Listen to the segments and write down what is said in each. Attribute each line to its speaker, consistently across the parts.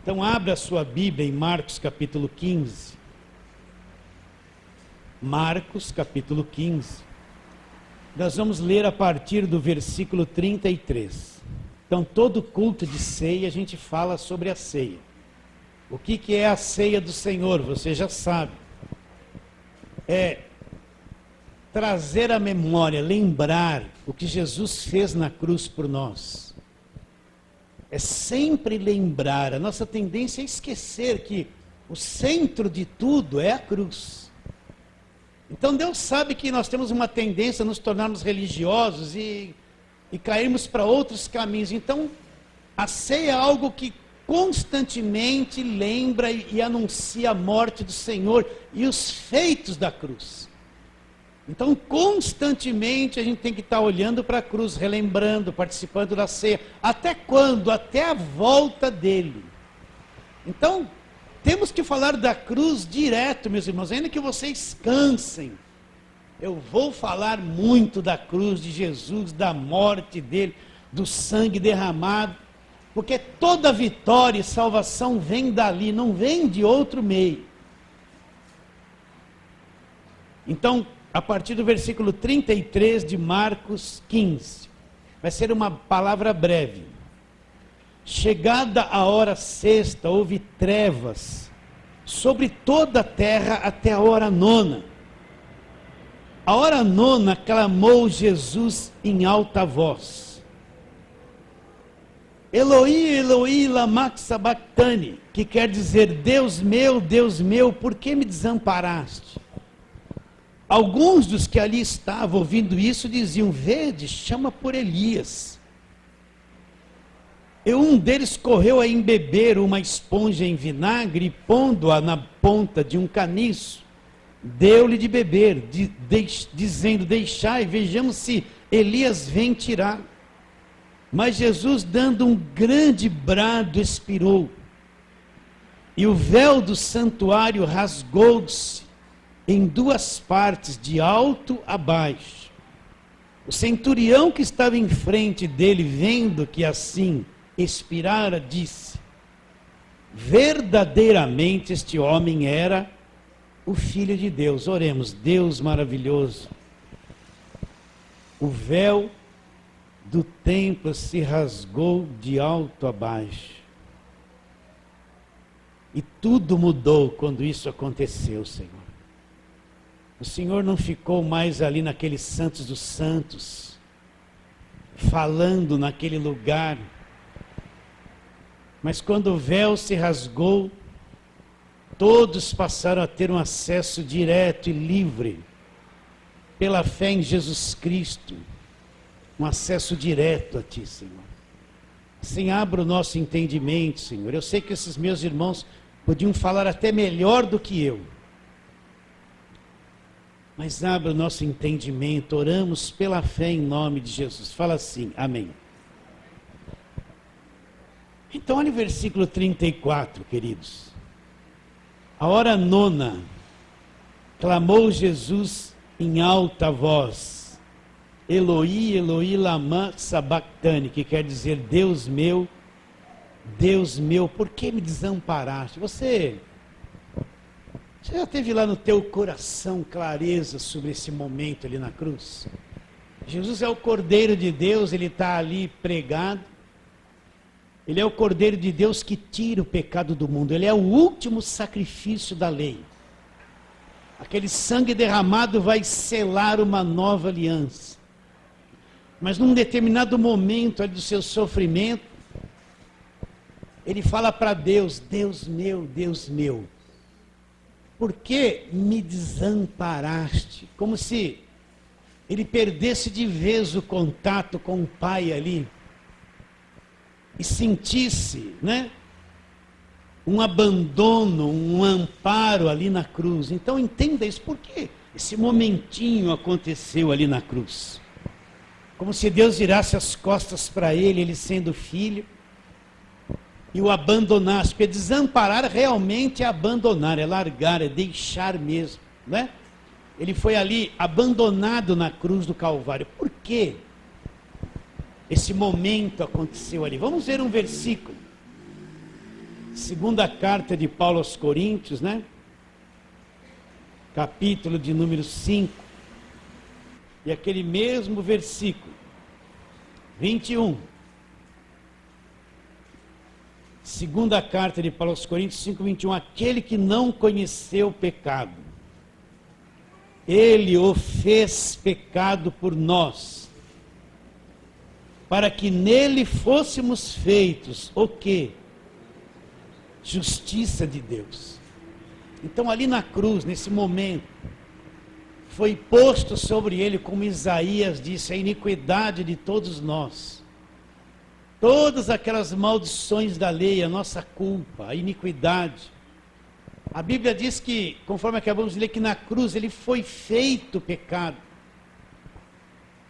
Speaker 1: Então abra a sua Bíblia em Marcos capítulo 15. Marcos capítulo 15. Nós vamos ler a partir do versículo 33. Então todo culto de ceia a gente fala sobre a ceia. O que é a ceia do Senhor? Você já sabe. É trazer à memória, lembrar o que Jesus fez na cruz por nós. É sempre lembrar. A nossa tendência é esquecer que o centro de tudo é a cruz. Então Deus sabe que nós temos uma tendência a nos tornarmos religiosos e cairmos para outros caminhos. Então a ceia é algo que constantemente lembra e anuncia a morte do Senhor e os feitos da cruz. Então, constantemente a gente tem que estar olhando para a cruz, relembrando, participando da ceia. Até quando? Até a volta dele. Então, temos que falar da cruz direto, meus irmãos, ainda que vocês cansem. Eu vou falar muito da cruz de Jesus, da morte dele, do sangue derramado, porque toda vitória e salvação vem dali, não vem de outro meio. Então, a partir do versículo 33 de Marcos 15, vai ser uma palavra breve. Chegada a hora sexta, houve trevas sobre toda a terra até a hora nona. A hora nona clamou Jesus em alta voz: Eloi, Eloi, lama sabachthani, que quer dizer: Deus meu, por que me desamparaste? Alguns dos que ali estavam ouvindo isso diziam: vede, chama por Elias. E um deles correu a embeber uma esponja em vinagre e, pondo-a na ponta de um caniço, deu-lhe de beber, dizendo: deixai, vejamos se Elias vem tirar. Mas Jesus, dando um grande brado, expirou, e o véu do santuário rasgou-se em duas partes, de alto a baixo. O centurião que estava em frente dele, vendo que assim expirara, disse: verdadeiramente este homem era o Filho de Deus. Oremos. Deus maravilhoso, o véu do templo se rasgou de alto a baixo, e tudo mudou quando isso aconteceu, Senhor. O Senhor não ficou mais ali naqueles santos dos santos, falando naquele lugar, mas quando o véu se rasgou, todos passaram a ter um acesso direto e livre, pela fé em Jesus Cristo, um acesso direto a Ti, Senhor. Assim, abra o nosso entendimento, Senhor. Eu sei que esses meus irmãos podiam falar até melhor do que eu, mas abra o nosso entendimento. Oramos pela fé em nome de Jesus. Fala assim, amém. Então olha o versículo 34, queridos. A hora nona, clamou Jesus em alta voz: Eloi, Eloi, lama sabachthani, que quer dizer: Deus meu, por que me desamparaste? Você já teve lá no teu coração clareza sobre esse momento ali na cruz? Jesus é o Cordeiro de Deus, ele está ali pregado. Ele é o Cordeiro de Deus que tira o pecado do mundo. Ele é o último sacrifício da lei. Aquele sangue derramado vai selar uma nova aliança. Mas num determinado momento ali do seu sofrimento, ele fala para Deus: Deus meu, por que me desamparaste? Como se ele perdesse de vez o contato com o Pai ali, e sentisse, um abandono, um amparo ali na cruz. Então entenda isso. Por que esse momentinho aconteceu ali na cruz? Como se Deus virasse as costas para ele, ele sendo filho, e o abandonasse. Porque desamparar realmente é abandonar, é largar, é deixar mesmo, Ele foi ali abandonado na cruz do Calvário. Por quê? Esse momento aconteceu ali. Vamos ver um versículo. Segunda carta de Paulo aos Coríntios, né? Capítulo de número 5. E aquele mesmo versículo, 21. Segunda carta de Paulo aos Coríntios 5, 21. Aquele que não conheceu o pecado, ele o fez pecado por nós, para que nele fôssemos feitos o quê? Justiça de Deus. Então ali na cruz, nesse momento, foi posto sobre ele, como Isaías disse, a iniquidade de todos nós. Todas aquelas maldições da lei, a nossa culpa, a iniquidade. A Bíblia diz que, conforme acabamos de ler, que na cruz ele foi feito pecado.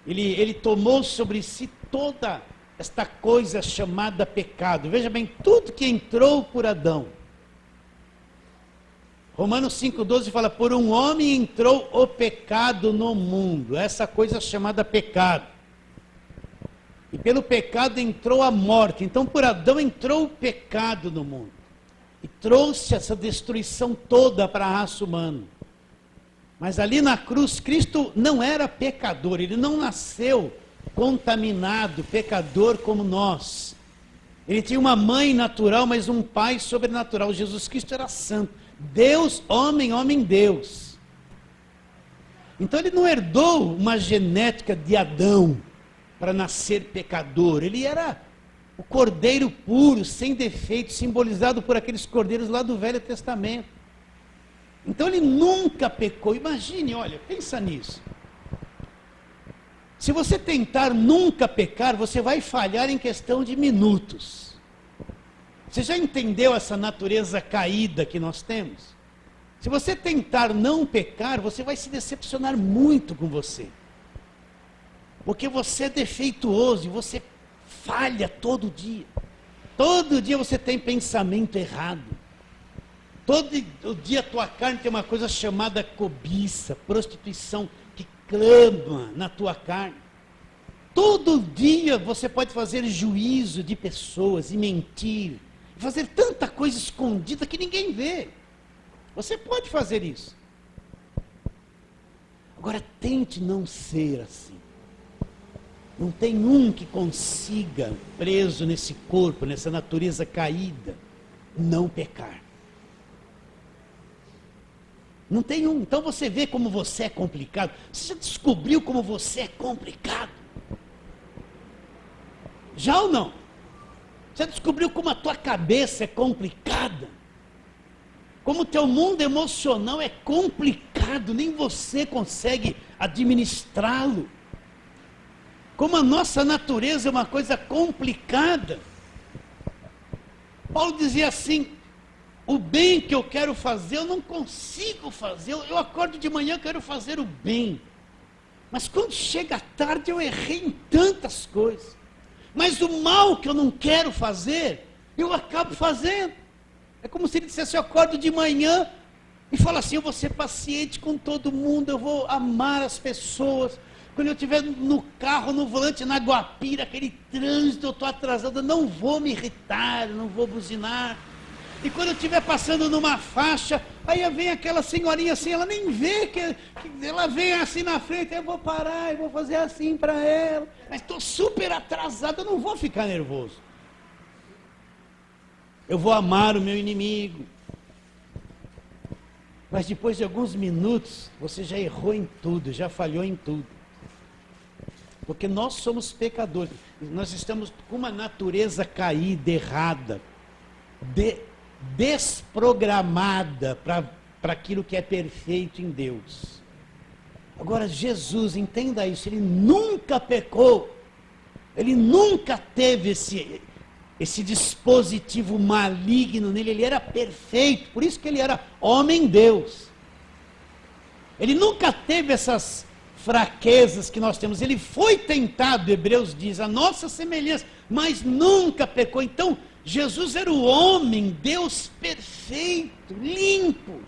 Speaker 1: Ele tomou sobre si toda esta coisa chamada pecado. Veja bem, tudo que entrou por Adão. Romanos 5,12 fala, por um homem entrou o pecado no mundo. Essa coisa chamada pecado. E pelo pecado entrou a morte. Então por Adão entrou o pecado no mundo. E trouxe essa destruição toda para a raça humana. Mas ali na cruz, Cristo não era pecador. Ele não nasceu contaminado, pecador como nós. Ele tinha uma mãe natural, mas um pai sobrenatural. Jesus Cristo era santo. Deus, homem, homem, Deus. Então ele não herdou uma genética de Adão para nascer pecador. Ele era o cordeiro puro, sem defeito, simbolizado por aqueles cordeiros lá do Velho Testamento. Então ele nunca pecou. Imagine, olha, pensa nisso. Se você tentar nunca pecar, você vai falhar em questão de minutos. Você já entendeu essa natureza caída que nós temos? Se você tentar não pecar, você vai se decepcionar muito com você. Porque você é defeituoso e você falha todo dia. Todo dia você tem pensamento errado. Todo dia a tua carne tem uma coisa chamada cobiça, prostituição, que clama na tua carne. Todo dia você pode fazer juízo de pessoas e mentir. Fazer tanta coisa escondida que ninguém vê. Você pode fazer isso. Agora tente não ser assim. Não tem um que consiga, preso nesse corpo, nessa natureza caída, não pecar. Não tem um. Então você vê como você é complicado. Você já descobriu como você é complicado? Já ou não? Já descobriu como a tua cabeça é complicada? Como o teu mundo emocional é complicado, nem você consegue administrá-lo. Como a nossa natureza é uma coisa complicada. Paulo dizia assim, o bem que eu quero fazer, eu não consigo fazer. Eu acordo de manhã, eu quero fazer o bem. Mas quando chega a tarde, eu errei em tantas coisas. Mas o mal que eu não quero fazer, eu acabo fazendo. É como se ele dissesse, eu acordo de manhã e falo assim, eu vou ser paciente com todo mundo, eu vou amar as pessoas. Quando eu estiver no carro, no volante, na Guapira, aquele trânsito, eu estou atrasado, eu não vou me irritar, eu não vou buzinar. E quando eu estiver passando numa faixa, aí vem aquela senhorinha assim, ela nem vê, que ela vem assim na frente, eu vou parar, eu vou fazer assim para ela. Mas estou super atrasado, eu não vou ficar nervoso. Eu vou amar o meu inimigo. Mas depois de alguns minutos, você já errou em tudo, já falhou em tudo. Porque nós somos pecadores, nós estamos com uma natureza caída, errada, desprogramada para aquilo que é perfeito em Deus. Agora Jesus, entenda isso, ele nunca pecou, ele nunca teve esse dispositivo maligno nele, ele era perfeito, por isso que ele era homem-Deus. Ele nunca teve essas fraquezas que nós temos. Ele foi tentado, Hebreus diz, a nossa semelhança, mas nunca pecou. Então, Jesus era o homem, Deus perfeito, limpo.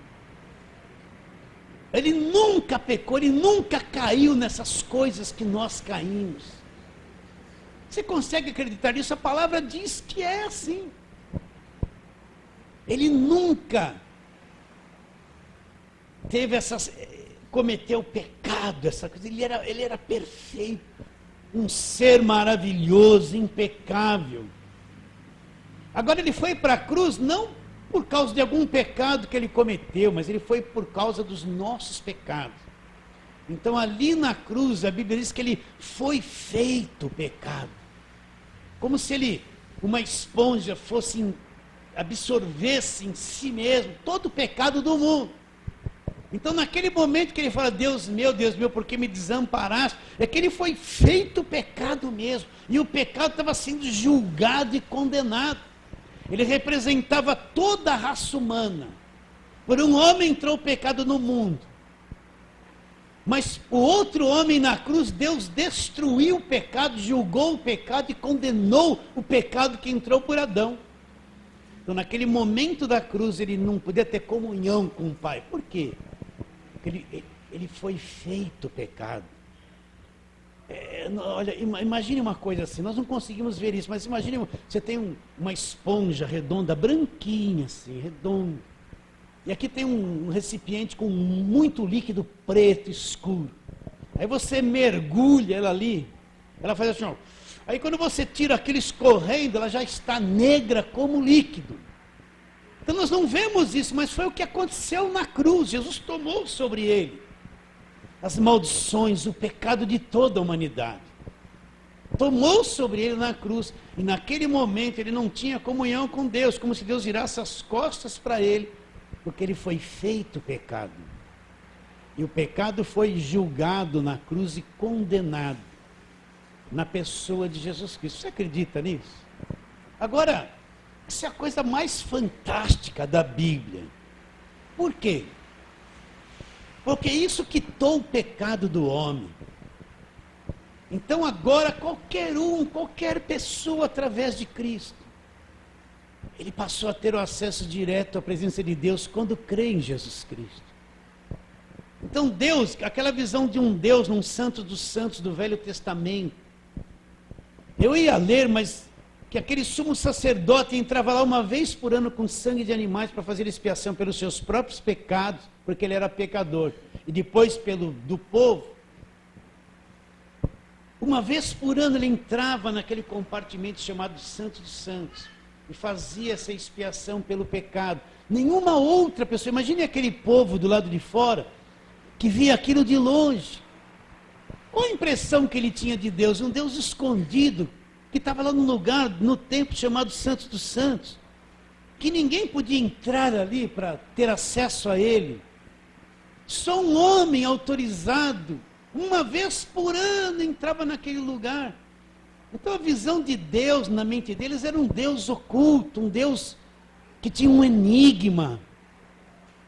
Speaker 1: Ele nunca pecou, ele nunca caiu nessas coisas que nós caímos. Você consegue acreditar nisso? A palavra diz que é assim. Ele nunca cometeu pecado, essa coisa. Ele era perfeito, um ser maravilhoso, impecável. Agora ele foi para a cruz não por causa de algum pecado que ele cometeu, mas ele foi por causa dos nossos pecados. Então ali na cruz a Bíblia diz que ele foi feito pecado, como se uma esponja absorvesse em si mesmo todo o pecado do mundo. Então naquele momento que ele fala, Deus meu, por que me desamparaste? É que ele foi feito pecado mesmo, e o pecado estava sendo julgado e condenado. Ele representava toda a raça humana. Por um homem entrou o pecado no mundo, mas o outro homem na cruz, Deus destruiu o pecado, julgou o pecado e condenou o pecado que entrou por Adão. Então naquele momento da cruz ele não podia ter comunhão com o Pai. Por quê? Porque ele foi feito pecado. Olha, imagine uma coisa assim, nós não conseguimos ver isso, mas imagine, você tem uma esponja redonda, branquinha assim, redonda, e aqui tem um recipiente com muito líquido preto, escuro. Aí você mergulha ela ali, ela faz assim, ó. Aí quando você tira aquilo escorrendo, ela já está negra como líquido. Então nós não vemos isso, mas foi o que aconteceu na cruz. Jesus tomou sobre ele as maldições, o pecado de toda a humanidade. Tomou sobre ele na cruz, e naquele momento ele não tinha comunhão com Deus, como se Deus virasse as costas para ele, porque ele foi feito pecado. E o pecado foi julgado na cruz e condenado na pessoa de Jesus Cristo. Você acredita nisso? Agora, essa é a coisa mais fantástica da Bíblia. Por quê? Porque isso quitou o pecado do homem. Então agora qualquer pessoa através de Cristo, ele passou a ter o acesso direto à presença de Deus quando crê em Jesus Cristo. Então Deus, aquela visão de um Deus, um santo dos santos do Velho Testamento, eu ia ler, mas que aquele sumo sacerdote entrava lá uma vez por ano com sangue de animais para fazer expiação pelos seus próprios pecados, porque ele era pecador, e depois do povo. Uma vez por ano ele entrava naquele compartimento chamado Santo dos Santos e fazia essa expiação pelo pecado. Nenhuma outra pessoa, imagine aquele povo do lado de fora, que via aquilo de longe. Qual a impressão que ele tinha de Deus? Um Deus escondido, que estava lá num lugar, no templo chamado Santo dos Santos, que ninguém podia entrar ali para ter acesso a ele. Só um homem autorizado, uma vez por ano, entrava naquele lugar. Então a visão de Deus na mente deles era um Deus oculto, um Deus que tinha um enigma,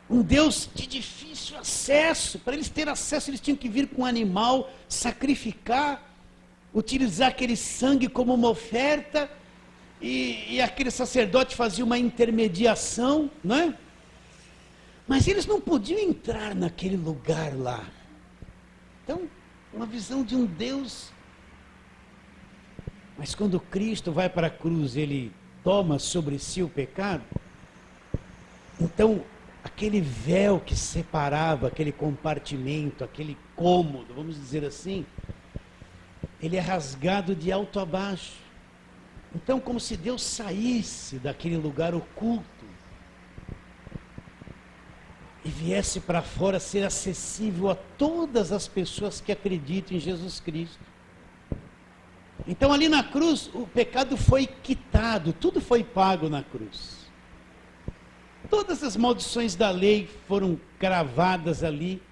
Speaker 1: um Deus de difícil acesso. Para eles terem acesso, eles tinham que vir com um animal, sacrificar, utilizar aquele sangue como uma oferta, e aquele sacerdote fazia uma intermediação, não é? Mas eles não podiam entrar naquele lugar lá. Então, uma visão de um Deus. Mas quando Cristo vai para a cruz, ele toma sobre si o pecado, então aquele véu que separava aquele compartimento, aquele cômodo, vamos dizer assim, ele é rasgado de alto a baixo. Então, como se Deus saísse daquele lugar oculto e viesse para fora, ser acessível a todas as pessoas que acreditam em Jesus Cristo. Então ali na cruz, o pecado foi quitado, tudo foi pago na cruz. Todas as maldições da lei foram cravadas ali,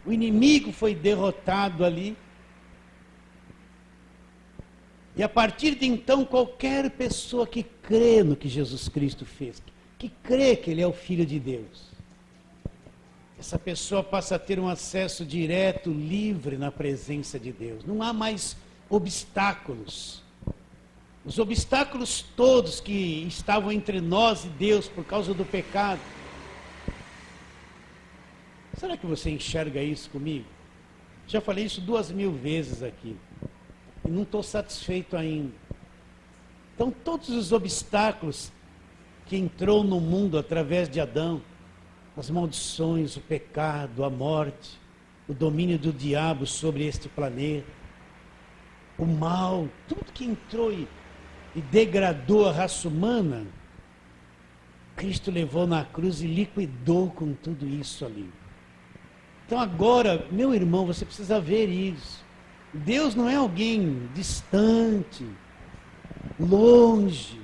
Speaker 1: o inimigo foi derrotado ali. E a partir de então, qualquer pessoa que crê no que Jesus Cristo fez, que crê que Ele é o Filho de Deus, essa pessoa passa a ter um acesso direto, livre na presença de Deus. Não há mais obstáculos. Os obstáculos todos que estavam entre nós e Deus por causa do pecado. Será que você enxerga isso comigo? Já falei isso 2000 vezes aqui. Não estou satisfeito ainda. Então todos os obstáculos que entrou no mundo através de Adão, as maldições, o pecado, a morte, o domínio do diabo sobre este planeta, o mal, tudo que entrou e degradou a raça humana, Cristo levou na cruz e liquidou com tudo isso ali. Então agora, meu irmão, você precisa ver isso. Deus não é alguém distante, longe,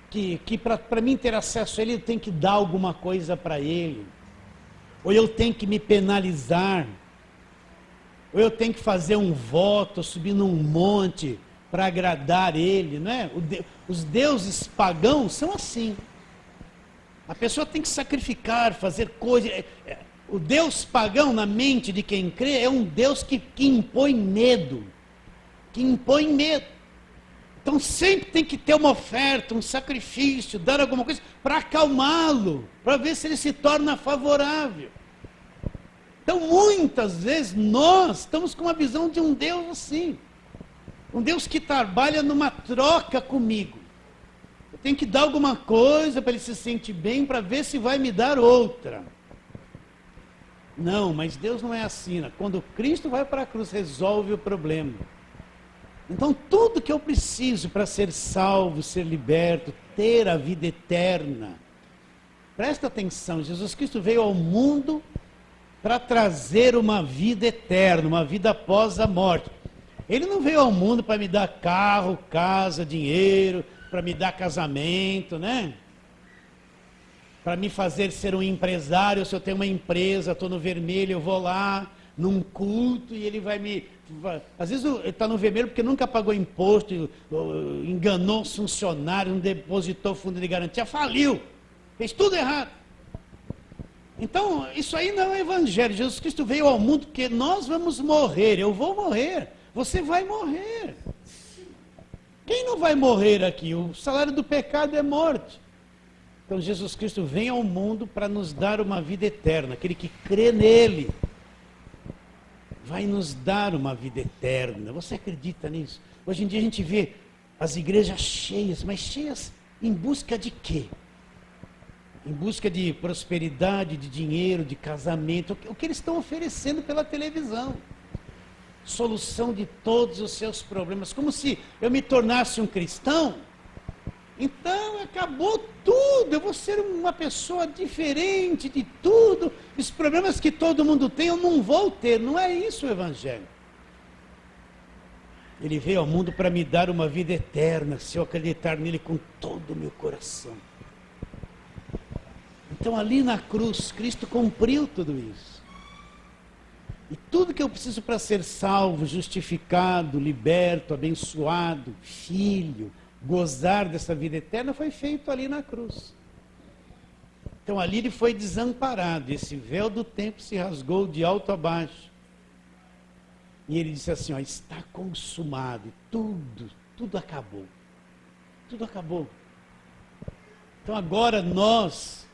Speaker 1: que para mim ter acesso a Ele, eu tenho que dar alguma coisa para Ele, ou eu tenho que me penalizar, ou eu tenho que fazer um voto, subir num monte para agradar Ele, não é? Os deuses pagãos são assim. A pessoa tem que sacrificar, fazer coisas. O Deus pagão, na mente de quem crê, é um Deus que impõe medo. Que impõe medo. Então sempre tem que ter uma oferta, um sacrifício, dar alguma coisa para acalmá-lo, para ver se ele se torna favorável. Então muitas vezes nós estamos com uma visão de um Deus assim. Um Deus que trabalha numa troca comigo. Eu tenho que dar alguma coisa para ele se sentir bem, para ver se vai me dar outra. Não, mas Deus não é assim. Né? Quando Cristo vai para a cruz, resolve o problema. Então tudo que eu preciso para ser salvo, ser liberto, ter a vida eterna. Presta atenção, Jesus Cristo veio ao mundo para trazer uma vida eterna, uma vida após a morte. Ele não veio ao mundo para me dar carro, casa, dinheiro, para me dar casamento, né? Para me fazer ser um empresário. Se eu tenho uma empresa, estou no vermelho, eu vou lá num culto e ele vai me... Às vezes ele está no vermelho porque nunca pagou imposto, enganou os funcionários, não depositou fundo de garantia, faliu, fez tudo errado. Então, isso aí não é evangelho. Jesus Cristo veio ao mundo porque nós vamos morrer, eu vou morrer, você vai morrer. Quem não vai morrer aqui? O salário do pecado é morte. Então Jesus Cristo vem ao mundo para nos dar uma vida eterna. Aquele que crê nele vai nos dar uma vida eterna. Você acredita nisso? Hoje em dia a gente vê as igrejas cheias, mas cheias em busca de quê? Em busca de prosperidade, de dinheiro, de casamento. O que eles estão oferecendo pela televisão? Solução de todos os seus problemas. Como se eu me tornasse um cristão, então acabou tudo, eu vou ser uma pessoa diferente de tudo, os problemas que todo mundo tem eu não vou ter. Não é isso o evangelho. Ele veio ao mundo para me dar uma vida eterna, se eu acreditar nele com todo o meu coração. Então ali na cruz, Cristo cumpriu tudo isso. E tudo que eu preciso para ser salvo, justificado, liberto, abençoado, filho, gozar dessa vida eterna, foi feito ali na cruz. Então ali ele foi desamparado, esse véu do tempo se rasgou de alto a baixo. E ele disse assim, ó, está consumado, tudo acabou. Tudo acabou. Então agora nós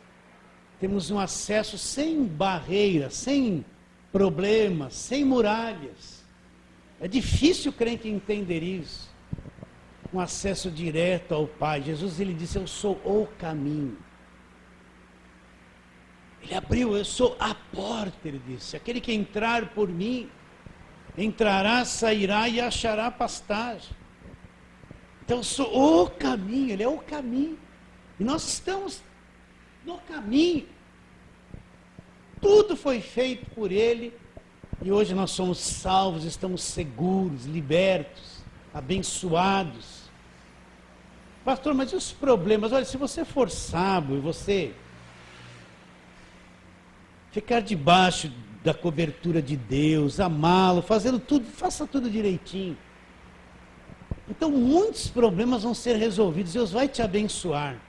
Speaker 1: temos um acesso sem barreiras, sem problemas, sem muralhas. É difícil o crente entender isso. Um acesso direto ao Pai. Jesus, ele disse, eu sou o caminho. Ele abriu, eu sou a porta, ele disse. Aquele que entrar por mim, entrará, sairá e achará pastagem. Então eu sou o caminho, ele é o caminho. E nós estamos no caminho. Tudo foi feito por ele. E hoje nós somos salvos, estamos seguros, libertos, abençoados. Pastor, mas e os problemas? Olha, se você for sábio e você ficar debaixo da cobertura de Deus, amá-lo, fazendo tudo, faça tudo direitinho. Então muitos problemas vão ser resolvidos, Deus vai te abençoar.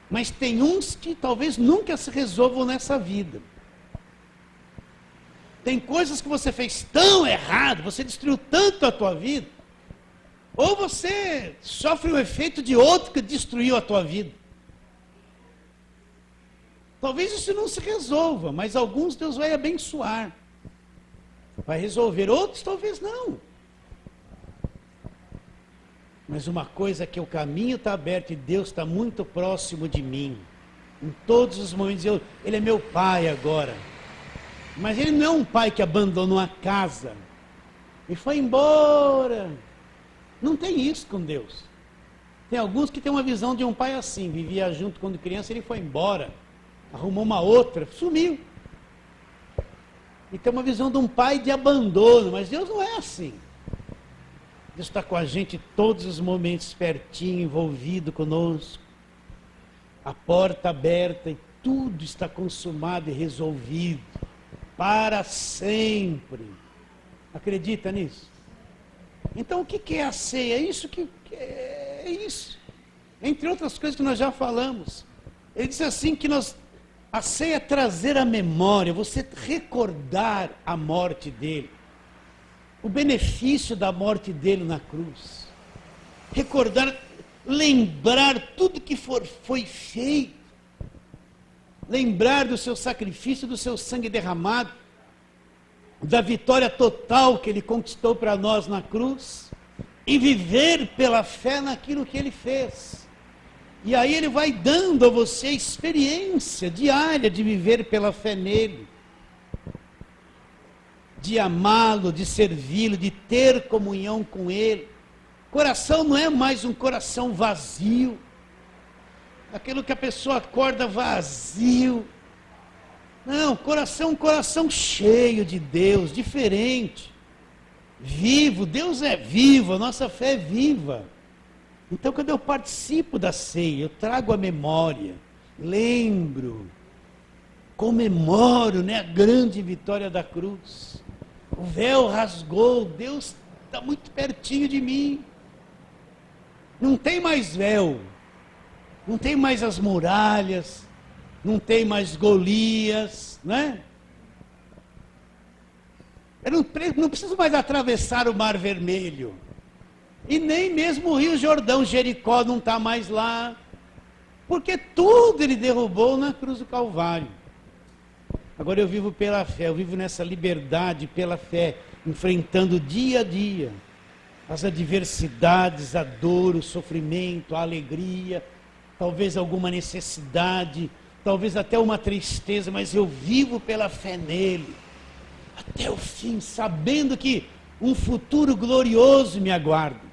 Speaker 1: Mas tem uns que talvez nunca se resolvam nessa vida. Tem coisas que você fez tão errado, você destruiu tanto a tua vida, ou você sofre o efeito de outro que destruiu a tua vida. Talvez isso não se resolva, mas alguns Deus vai abençoar. Vai resolver, outros talvez não. Mas uma coisa é que o caminho está aberto e Deus está muito próximo de mim. Em todos os momentos, Ele é meu pai agora. Mas Ele não é um pai que abandonou a casa e foi embora. Não tem isso com Deus. Tem alguns que têm uma visão de um pai assim, vivia junto quando criança, ele foi embora, arrumou uma outra, sumiu. E tem uma visão de um pai de abandono, mas Deus não é assim. Deus está com a gente todos os momentos, pertinho, envolvido conosco. A porta aberta e tudo está consumado e resolvido. Para sempre. Acredita nisso? Então o que é a ceia? É isso. Entre outras coisas que nós já falamos. Ele disse assim que a ceia é trazer à memória, você recordar a morte dele. O benefício da morte dele na cruz. Recordar, lembrar tudo que foi feito. Lembrar do seu sacrifício, do seu sangue derramado. Da vitória total que ele conquistou para nós na cruz. E viver pela fé naquilo que ele fez. E aí ele vai dando a você a experiência diária de viver pela fé nele. De amá-lo, de servi-lo, de ter comunhão com ele. Coração não é mais um coração vazio. Aquilo que a pessoa acorda vazio. Não, coração é um coração cheio de Deus, diferente. Vivo, Deus é vivo, a nossa fé é viva. Então quando eu participo da ceia, eu trago a memória, lembro, comemoro, né, a grande vitória da cruz. O véu rasgou, Deus está muito pertinho de mim. Não tem mais véu, não tem mais as muralhas, não tem mais Golias, né? Eu não preciso mais atravessar o Mar Vermelho. E nem mesmo o Rio Jordão, Jericó não está mais lá. Porque tudo ele derrubou na cruz do Calvário. Agora eu vivo pela fé, eu vivo nessa liberdade pela fé, enfrentando dia a dia as adversidades, a dor, o sofrimento, a alegria, talvez alguma necessidade, talvez até uma tristeza, mas eu vivo pela fé nele, até o fim, sabendo que um futuro glorioso me aguarda.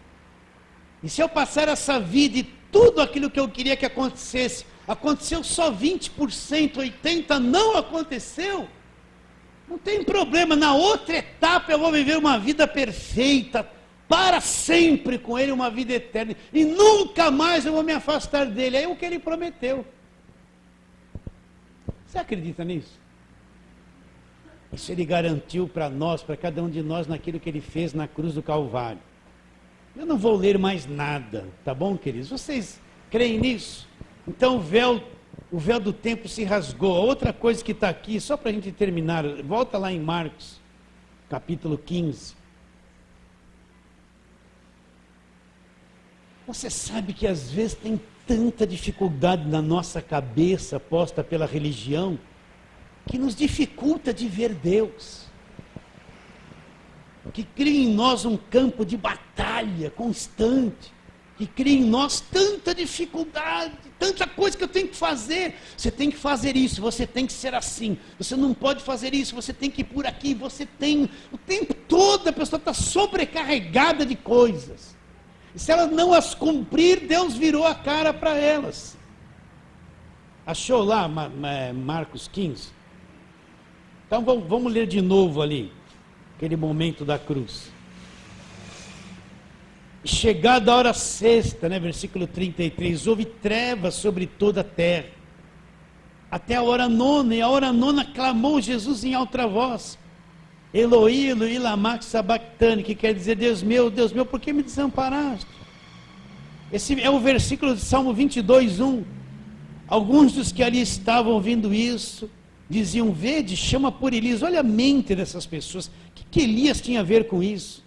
Speaker 1: E se eu passar essa vida e tudo aquilo que eu queria que acontecesse, aconteceu só 20%, 80% não aconteceu, não tem problema, na outra etapa eu vou viver uma vida perfeita, para sempre com ele, uma vida eterna, e nunca mais eu vou me afastar dele, é o que ele prometeu. Você acredita nisso? Isso ele garantiu para nós, para cada um de nós, naquilo que ele fez na cruz do Calvário. Eu não vou ler mais nada, tá bom, queridos? Vocês creem nisso? Então o véu do tempo se rasgou. A outra coisa que está aqui, só para a gente terminar, volta lá em Marcos, capítulo 15. Você sabe que às vezes tem tanta dificuldade na nossa cabeça, posta pela religião, que nos dificulta de ver Deus. Que cria em nós um campo de batalha constante. Que cria em nós tanta dificuldade, tanta coisa que eu tenho que fazer. Você tem que fazer isso, você tem que ser assim. Você não pode fazer isso, você tem que ir por aqui. Você tem, o tempo todo a pessoa está sobrecarregada de coisas. E se elas não as cumprir, Deus virou a cara para elas. Achou lá Marcos 15? Então vamos ler de novo ali, aquele momento da cruz. Chegada a hora sexta, né, versículo 33, houve trevas sobre toda a terra, até a hora nona, e a hora nona clamou Jesus em alta voz, Eloi, Eloi, lama sabachthani, que quer dizer, Deus meu, por que me desamparaste? Esse é o versículo de Salmo 22, 1. Alguns dos que ali estavam ouvindo isso, diziam, vede, chama por Elias. Olha a mente dessas pessoas, o que Elias tinha a ver com isso?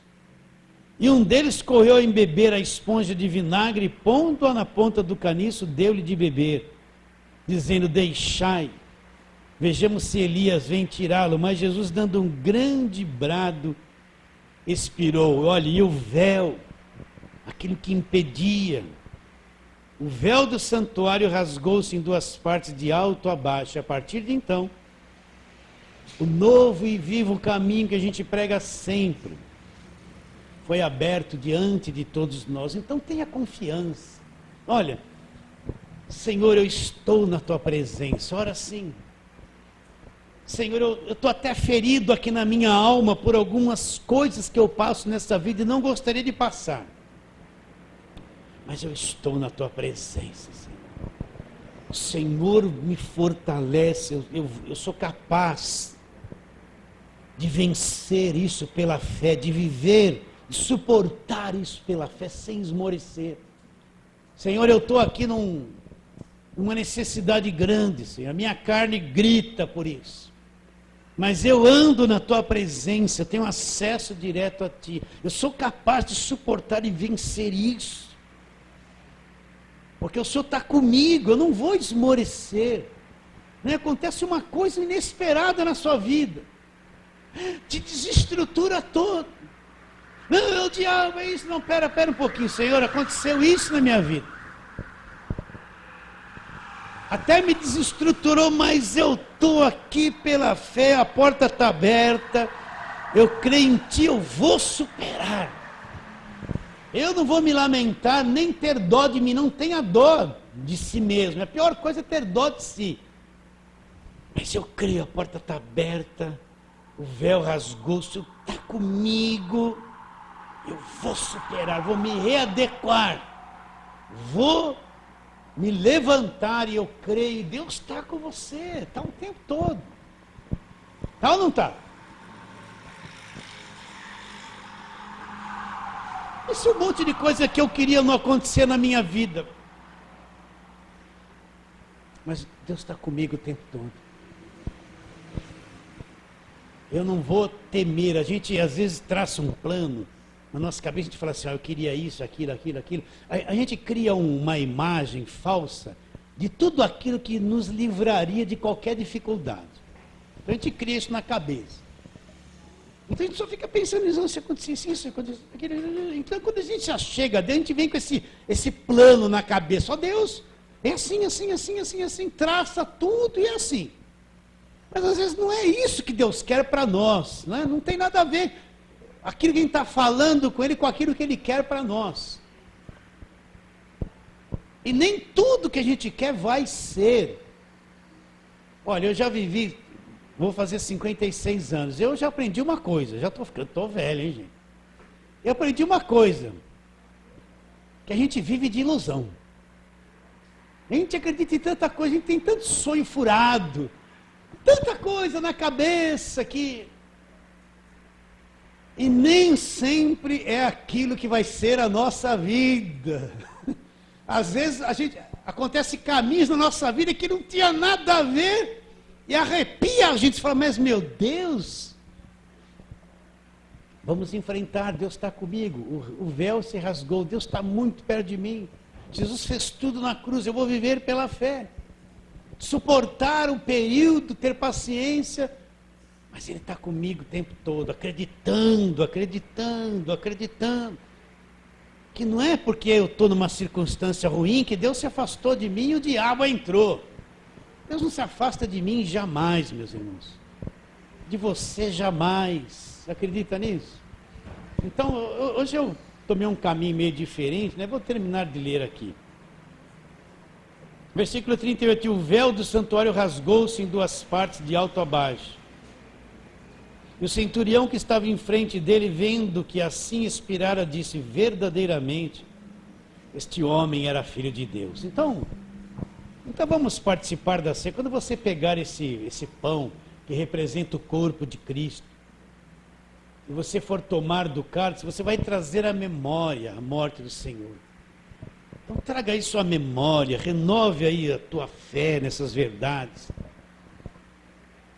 Speaker 1: E um deles correu a embeber a esponja de vinagre, e pondo-a na ponta do caniço, deu-lhe de beber, dizendo, deixai, vejamos se Elias vem tirá-lo. Mas Jesus, dando um grande brado, expirou. Olha, e o véu aquilo que impedia. O véu do santuário rasgou-se em duas partes, de alto a baixo. A partir de então, o novo e vivo caminho que a gente prega sempre foi aberto diante de todos nós. Então tenha confiança. Olha, Senhor, eu estou na tua presença. Ora sim. Senhor, eu estou até ferido aqui na minha alma por algumas coisas que eu passo nessa vida e não gostaria de passar. Mas eu estou na tua presença, Senhor. O Senhor me fortalece, eu sou capaz de vencer isso pela fé, de viver, de suportar isso pela fé, sem esmorecer. Senhor, eu estou aqui numa necessidade grande, Senhor, a minha carne grita por isso. Mas eu ando na tua presença, eu tenho acesso direto a ti. Eu sou capaz de suportar e vencer isso. Porque o Senhor está comigo, eu não vou esmorecer. Né? Acontece uma coisa inesperada na sua vida. Te desestrutura todo. Não, o diabo é isso. Não, pera um pouquinho, Senhor, aconteceu isso na minha vida. Até me desestruturou, mas eu estou aqui pela fé, a porta está aberta, eu creio em ti, eu vou superar. Eu não vou me lamentar, nem ter dó de mim, não tenha dó de si mesmo, a pior coisa é ter dó de si. Mas eu creio, a porta está aberta, o véu rasgou, o Senhor está comigo, eu vou superar, vou me readequar, vou me levantar e eu creio, Deus está com você, está o tempo todo. Está ou não está? Esse é um monte de coisa que eu queria não acontecer na minha vida. Mas Deus está comigo o tempo todo. Eu não vou temer. A gente às vezes traça um plano na nossa cabeça, a gente fala assim, eu queria isso, aquilo. A gente cria uma imagem falsa de tudo aquilo que nos livraria de qualquer dificuldade. Então a gente cria isso na cabeça. Então a gente só fica pensando nisso, se acontecesse isso, acontecesse aquilo. Então quando a gente já chega a Deus, a gente vem com esse plano na cabeça. Ó Deus, é assim, traça tudo e é assim. Mas às vezes não é isso que Deus quer para nós, né? Não tem nada a ver aquilo que a gente está falando com Ele, com aquilo que Ele quer para nós. E nem tudo que a gente quer vai ser. Olha, eu já vivi, vou fazer 56 anos, eu já aprendi uma coisa, já estou velho, hein, gente? Eu aprendi uma coisa, que a gente vive de ilusão. A gente acredita em tanta coisa, a gente tem tanto sonho furado, tanta coisa na cabeça que... E nem sempre é aquilo que vai ser a nossa vida. Às vezes acontece caminhos na nossa vida que não tinha nada a ver e arrepia a gente, fala, mas meu Deus, vamos enfrentar, Deus está comigo, o véu se rasgou, Deus está muito perto de mim, Jesus fez tudo na cruz, eu vou viver pela fé, suportar um período, ter paciência, mas Ele está comigo o tempo todo, acreditando, que não é porque eu estou numa circunstância ruim que Deus se afastou de mim e o diabo entrou. Deus não se afasta de mim jamais, meus irmãos. De você jamais. Acredita nisso? Então, hoje eu tomei um caminho meio diferente, né? Vou terminar de ler aqui. Versículo 38, o véu do santuário rasgou-se em duas partes, de alto a baixo. E o centurião que estava em frente dele, vendo que assim expirara, disse, verdadeiramente, este homem era filho de Deus. Então vamos participar da ceia. Quando você pegar esse pão, que representa o corpo de Cristo, e você for tomar do cálice, você vai trazer à memória a morte do Senhor. Então traga isso à memória, renove aí a tua fé nessas verdades.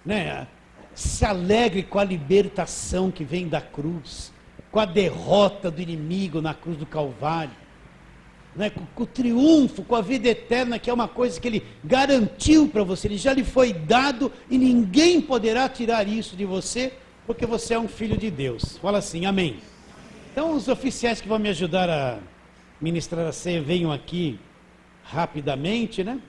Speaker 1: Né? Se alegre com a libertação que vem da cruz, com a derrota do inimigo na cruz do Calvário, né? Com o triunfo, com a vida eterna, que é uma coisa que Ele garantiu para você, Ele já lhe foi dado e ninguém poderá tirar isso de você, porque você é um filho de Deus. Fala assim, amém. Então os oficiais que vão me ajudar a ministrar a ceia venham aqui rapidamente, né?